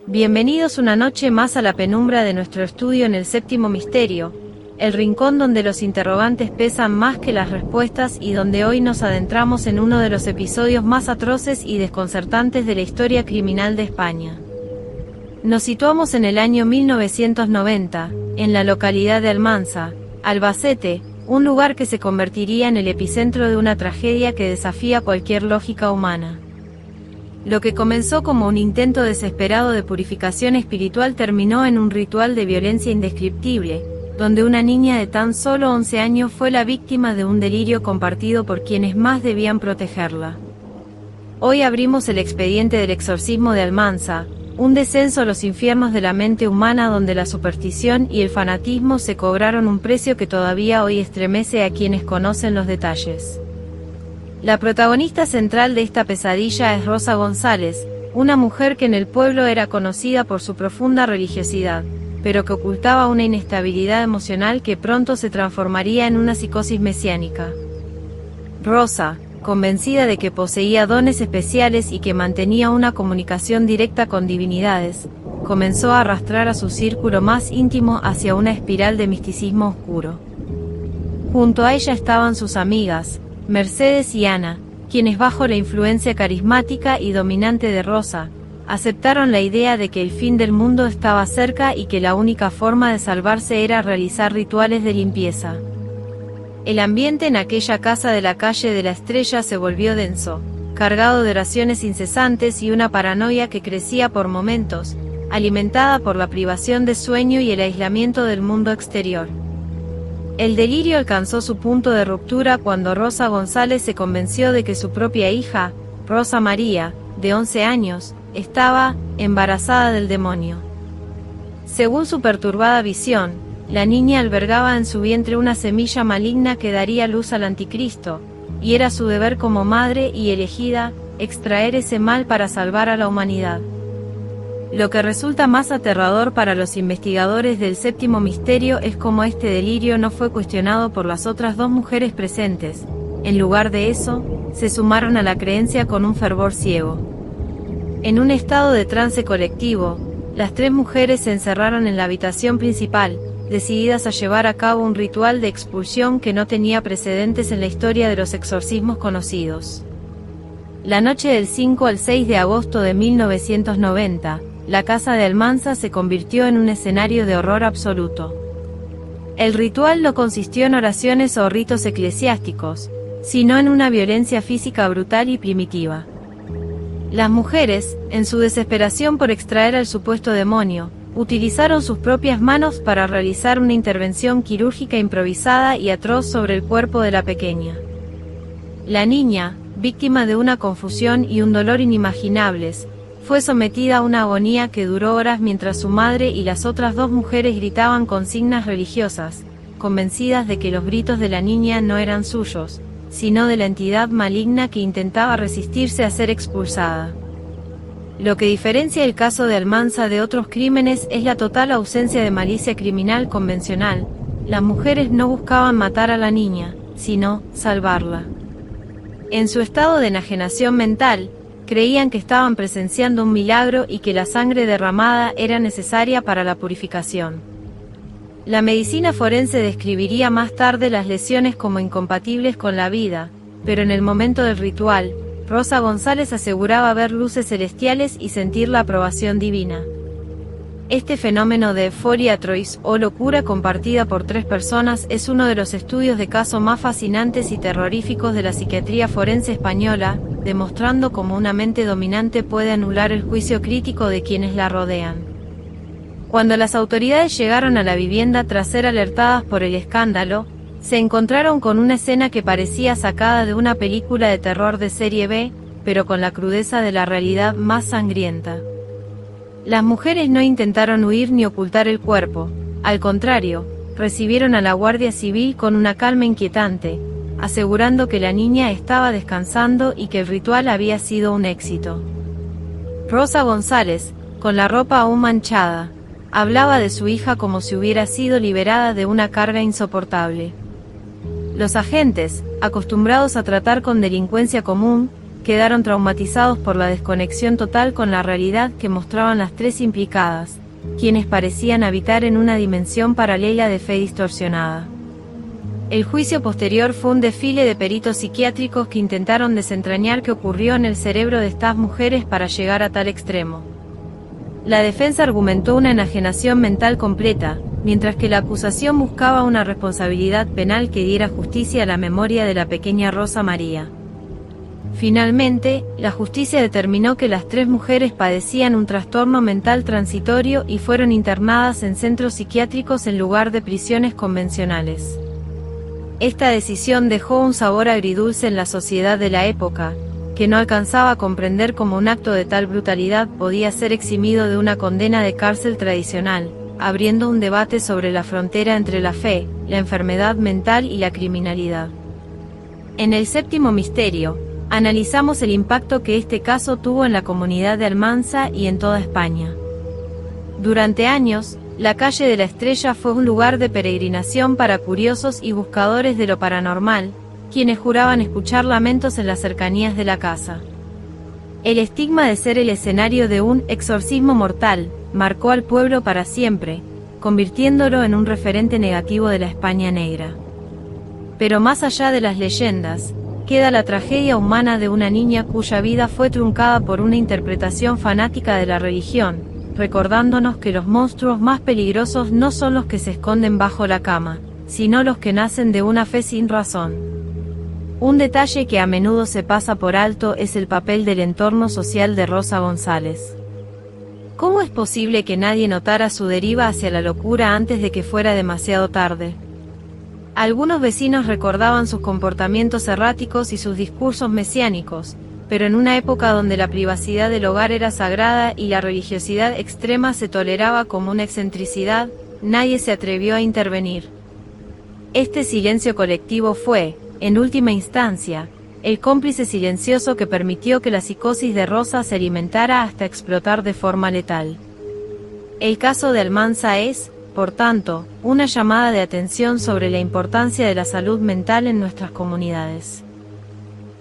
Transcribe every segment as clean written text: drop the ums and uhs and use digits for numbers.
Bienvenidos una noche más a la penumbra de nuestro estudio en el séptimo misterio, el rincón donde los interrogantes pesan más que las respuestas y donde hoy nos adentramos en uno de los episodios más atroces y desconcertantes de la historia criminal de España. Nos situamos en el año 1990, en la localidad de Almansa, Albacete, un lugar que se convertiría en el epicentro de una tragedia que desafía cualquier lógica humana. Lo que comenzó como un intento desesperado de purificación espiritual terminó en un ritual de violencia indescriptible, donde una niña de tan solo 11 años fue la víctima de un delirio compartido por quienes más debían protegerla. Hoy abrimos el expediente del exorcismo de Almansa, un descenso a los infiernos de la mente humana donde la superstición y el fanatismo se cobraron un precio que todavía hoy estremece a quienes conocen los detalles. La protagonista central de esta pesadilla es Rosa González, una mujer que en el pueblo era conocida por su profunda religiosidad, pero que ocultaba una inestabilidad emocional que pronto se transformaría en una psicosis mesiánica. Rosa, convencida de que poseía dones especiales y que mantenía una comunicación directa con divinidades, comenzó a arrastrar a su círculo más íntimo hacia una espiral de misticismo oscuro. Junto a ella estaban sus amigas, Mercedes y Ana, quienes bajo la influencia carismática y dominante de Rosa, aceptaron la idea de que el fin del mundo estaba cerca y que la única forma de salvarse era realizar rituales de limpieza. El ambiente en aquella casa de la calle de la Estrella se volvió denso, cargado de oraciones incesantes y una paranoia que crecía por momentos, alimentada por la privación de sueño y el aislamiento del mundo exterior. El delirio alcanzó su punto de ruptura cuando Rosa González se convenció de que su propia hija, Rosa María, de 11 años, estaba embarazada del demonio. Según su perturbada visión, la niña albergaba en su vientre una semilla maligna que daría luz al anticristo, y era su deber como madre y elegida, extraer ese mal para salvar a la humanidad. Lo que resulta más aterrador para los investigadores del séptimo misterio es cómo este delirio no fue cuestionado por las otras dos mujeres presentes. En lugar de eso, se sumaron a la creencia con un fervor ciego. En un estado de trance colectivo, las tres mujeres se encerraron en la habitación principal, decididas a llevar a cabo un ritual de expulsión que no tenía precedentes en la historia de los exorcismos conocidos. La noche del 5 al 6 de agosto de 1990, la casa de Almansa se convirtió en un escenario de horror absoluto. El ritual no consistió en oraciones o ritos eclesiásticos, sino en una violencia física brutal y primitiva. Las mujeres, en su desesperación por extraer al supuesto demonio, utilizaron sus propias manos para realizar una intervención quirúrgica improvisada y atroz sobre el cuerpo de la pequeña. La niña, víctima de una confusión y un dolor inimaginables, fue sometida a una agonía que duró horas mientras su madre y las otras dos mujeres gritaban consignas religiosas, convencidas de que los gritos de la niña no eran suyos, sino de la entidad maligna que intentaba resistirse a ser expulsada. Lo que diferencia el caso de Almansa de otros crímenes es la total ausencia de malicia criminal convencional. Las mujeres no buscaban matar a la niña, sino salvarla. En su estado de enajenación mental, creían que estaban presenciando un milagro y que la sangre derramada era necesaria para la purificación. La medicina forense describiría más tarde las lesiones como incompatibles con la vida, pero en el momento del ritual, Rosa González aseguraba ver luces celestiales y sentir la aprobación divina. Este fenómeno de euphoria trois, o locura compartida por tres personas, es uno de los estudios de caso más fascinantes y terroríficos de la psiquiatría forense española, demostrando cómo una mente dominante puede anular el juicio crítico de quienes la rodean. Cuando las autoridades llegaron a la vivienda tras ser alertadas por el escándalo, se encontraron con una escena que parecía sacada de una película de terror de serie B, pero con la crudeza de la realidad más sangrienta. Las mujeres no intentaron huir ni ocultar el cuerpo, al contrario, recibieron a la Guardia Civil con una calma inquietante, asegurando que la niña estaba descansando y que el ritual había sido un éxito. Rosa González, con la ropa aún manchada, hablaba de su hija como si hubiera sido liberada de una carga insoportable. Los agentes, acostumbrados a tratar con delincuencia común, quedaron traumatizados por la desconexión total con la realidad que mostraban las tres implicadas, quienes parecían habitar en una dimensión paralela de fe distorsionada. El juicio posterior fue un desfile de peritos psiquiátricos que intentaron desentrañar qué ocurrió en el cerebro de estas mujeres para llegar a tal extremo. La defensa argumentó una enajenación mental completa, mientras que la acusación buscaba una responsabilidad penal que diera justicia a la memoria de la pequeña Rosa María. Finalmente, la justicia determinó que las tres mujeres padecían un trastorno mental transitorio y fueron internadas en centros psiquiátricos en lugar de prisiones convencionales. Esta decisión dejó un sabor agridulce en la sociedad de la época, que no alcanzaba a comprender cómo un acto de tal brutalidad podía ser eximido de una condena de cárcel tradicional, abriendo un debate sobre la frontera entre la fe, la enfermedad mental y la criminalidad. En el séptimo misterio, analizamos el impacto que este caso tuvo en la comunidad de Almansa y en toda España. Durante años, la calle de la Estrella fue un lugar de peregrinación para curiosos y buscadores de lo paranormal, quienes juraban escuchar lamentos en las cercanías de la casa. El estigma de ser el escenario de un exorcismo mortal marcó al pueblo para siempre, convirtiéndolo en un referente negativo de la España negra. Pero más allá de las leyendas, queda la tragedia humana de una niña cuya vida fue truncada por una interpretación fanática de la religión, recordándonos que los monstruos más peligrosos no son los que se esconden bajo la cama, sino los que nacen de una fe sin razón. Un detalle que a menudo se pasa por alto es el papel del entorno social de Rosa González. ¿Cómo es posible que nadie notara su deriva hacia la locura antes de que fuera demasiado tarde? Algunos vecinos recordaban sus comportamientos erráticos y sus discursos mesiánicos, pero en una época donde la privacidad del hogar era sagrada y la religiosidad extrema se toleraba como una excentricidad, nadie se atrevió a intervenir. Este silencio colectivo fue, en última instancia, el cómplice silencioso que permitió que la psicosis de Rosa se alimentara hasta explotar de forma letal. El caso de Almansa es, por tanto, una llamada de atención sobre la importancia de la salud mental en nuestras comunidades.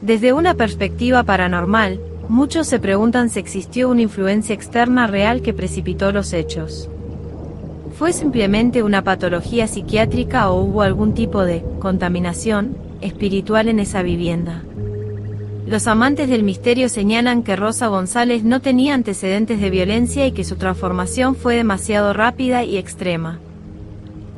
Desde una perspectiva paranormal, muchos se preguntan si existió una influencia externa real que precipitó los hechos. ¿Fue simplemente una patología psiquiátrica o hubo algún tipo de contaminación espiritual en esa vivienda? Los amantes del misterio señalan que Rosa González no tenía antecedentes de violencia y que su transformación fue demasiado rápida y extrema.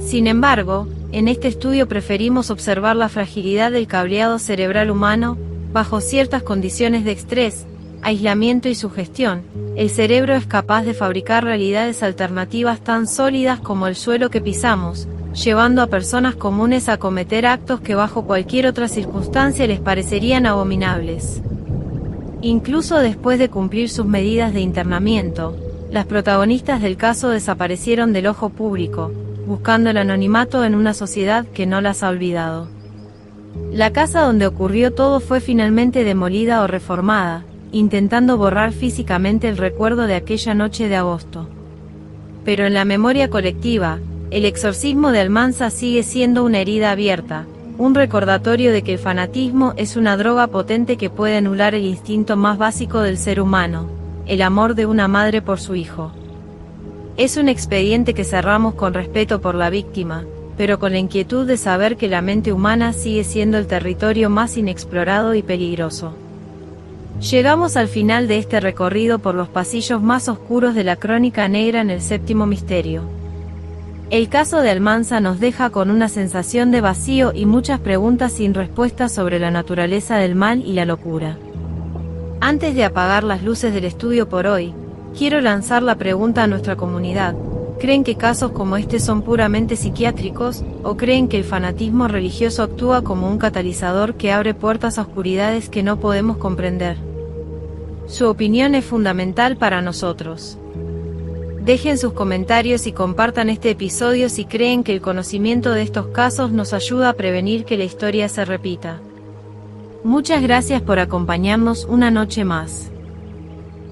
Sin embargo, en este estudio preferimos observar la fragilidad del cableado cerebral humano. Bajo ciertas condiciones de estrés, aislamiento y sugestión, el cerebro es capaz de fabricar realidades alternativas tan sólidas como el suelo que pisamos, llevando a personas comunes a cometer actos que bajo cualquier otra circunstancia les parecerían abominables. Incluso después de cumplir sus medidas de internamiento, las protagonistas del caso desaparecieron del ojo público, buscando el anonimato en una sociedad que no las ha olvidado. La casa donde ocurrió todo fue finalmente demolida o reformada, intentando borrar físicamente el recuerdo de aquella noche de agosto. Pero en la memoria colectiva, el exorcismo de Almansa sigue siendo una herida abierta, un recordatorio de que el fanatismo es una droga potente que puede anular el instinto más básico del ser humano, el amor de una madre por su hijo. Es un expediente que cerramos con respeto por la víctima, pero con la inquietud de saber que la mente humana sigue siendo el territorio más inexplorado y peligroso. Llegamos al final de este recorrido por los pasillos más oscuros de la crónica negra en el séptimo misterio. El caso de Almansa nos deja con una sensación de vacío y muchas preguntas sin respuesta sobre la naturaleza del mal y la locura. Antes de apagar las luces del estudio por hoy, quiero lanzar la pregunta a nuestra comunidad. ¿Creen que casos como este son puramente psiquiátricos, o creen que el fanatismo religioso actúa como un catalizador que abre puertas a oscuridades que no podemos comprender? Su opinión es fundamental para nosotros. Dejen sus comentarios y compartan este episodio si creen que el conocimiento de estos casos nos ayuda a prevenir que la historia se repita. Muchas gracias por acompañarnos una noche más.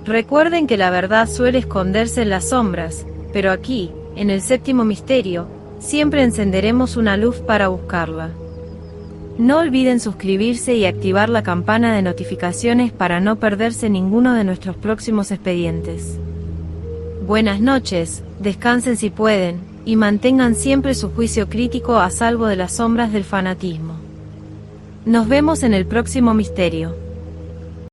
Recuerden que la verdad suele esconderse en las sombras, pero aquí, en el séptimo misterio, siempre encenderemos una luz para buscarla. No olviden suscribirse y activar la campana de notificaciones para no perderse ninguno de nuestros próximos expedientes. Buenas noches, descansen si pueden, y mantengan siempre su juicio crítico a salvo de las sombras del fanatismo. Nos vemos en el próximo misterio.